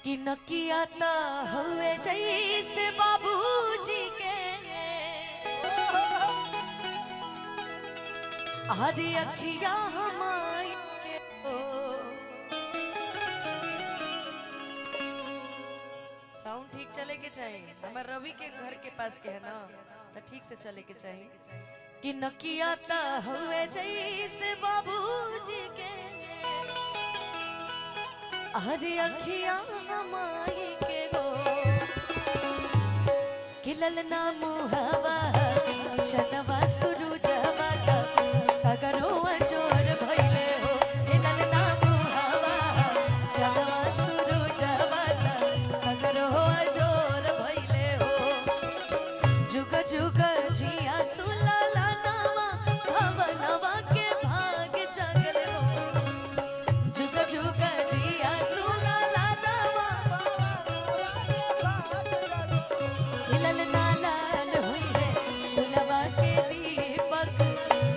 कि नकिया ता हुए जैसे बाबूजी के आदि अखिया हमारी के साउंड ठीक चले के चाहिए। हमारे रवि के घर के पास के है ना, तो ठीक से चले के चाहिए। कि नकिया ता हुए जैसे बाबूजी के आदि अखिया हमारी के गो कि ललना मुहवा शनवा सुरुजवा का सगरो अजोर भइले हो। कि ललना मुहवा शनवा सुरुजवा का सगरो अजोर भइले हो। जुग जुग जिया सुलला नामा भवनवा के भाग जगल हो। जुग जुग जिया सुलला नामा हिलल नालाल हुई है गुलवा के दीपक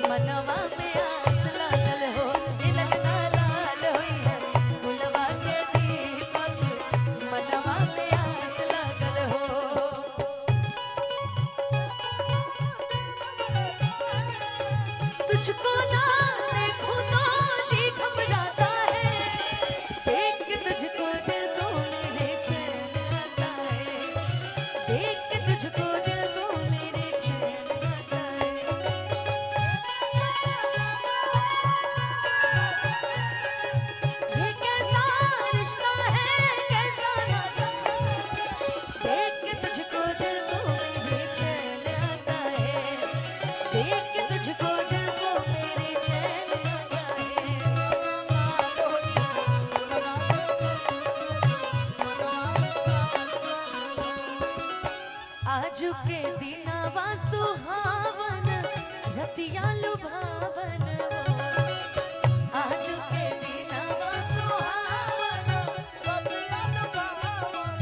मनवा में आस लागल हो। हिलल नालाल हुई है गुलवा के दीपक मनवा में आस लागल हो। तुझको ना देखूं तो जी घबराता है, देख के तुझको दिल को मेरे चैन आता है। देख के तुझको दिल को मेरे चैन आता है। ये कैसा रिश्ता है कैसा नाता, देख के तुझको दिल को मेरे चैन आता है। देख के तुझको दिल को मेरे चैन आता है। आजू के दिनवा सुहावन रतिया लुभावन हो। आजू के दिनवा सुहावन रतिया लुभावन।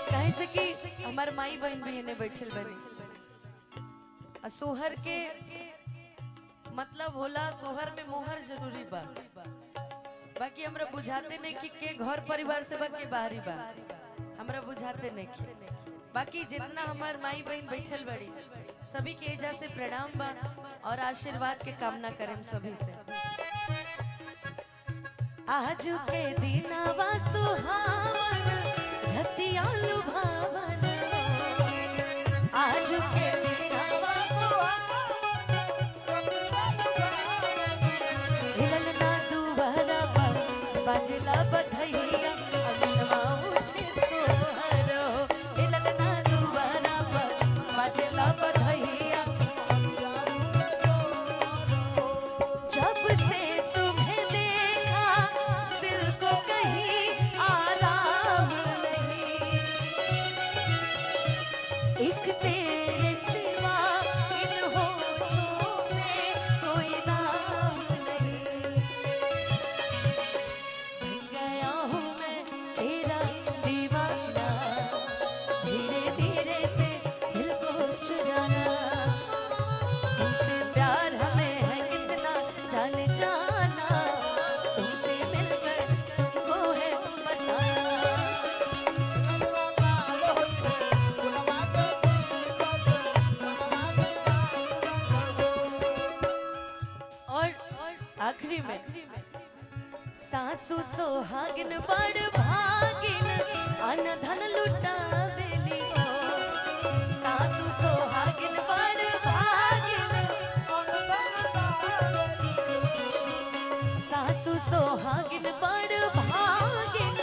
कैसे कि हमार माई बहन भी एने बैठल बनी। आ सोहर के मतलब होला, सोहर में मोहर जरूरी बा। बाकी हमरा बुझाते नहीं कि के घर परिवार से बा के बाहरी बा, हमरा बुझाते नहीं कि। बाकी जितना हमार माई बहन बैठल बड़ी सभी के एजा से प्रणाम बा और आशीर्वाद के कामना करें सभी से। आज के दिनवा सुहावन रतिया लुभावन हो। आज के दिनवा हिलल ना दुआरा पर बाजला बधैया अंगनवा उठे सोहर हो। हिलल ना दुआरा पर बाजला बधैया। जब से तुम्हें देखा दिल को कहीं आराम नहीं, एक तेरे सिवा इन होठों में कोई नाम नहीं। बन गया हूँ मैं तेरा दीवाना, धीरे धीरे से दिल को चुराना। तुमसे प्यार हमें है कितना जाने जाना, तुमसे मिलकर तुमको है बताना। और आखिरी में सासू सोहागिन बड़ भागिन अन धन लुटावेली हो। सासू सोहागिन बड़ भागिन सासू सोहागिन बड़ भागिन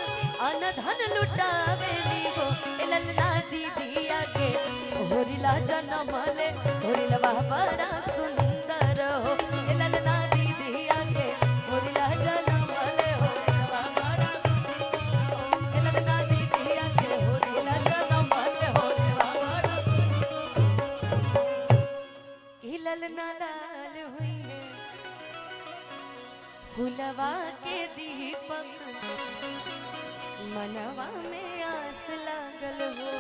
अन धन लुटावेली हो। ललना दीदिया के होरिला जनमले होरिलवा बड़ा सुंदर हो। ललना दीदिया के होरिला जनमले होरिलवा बड़ा। ललना दीदिया के होरिला जनमले होरिलवा बड़ा। ललना लाल हुई है गुलवा के दीपक मनवा में आस लागल हो।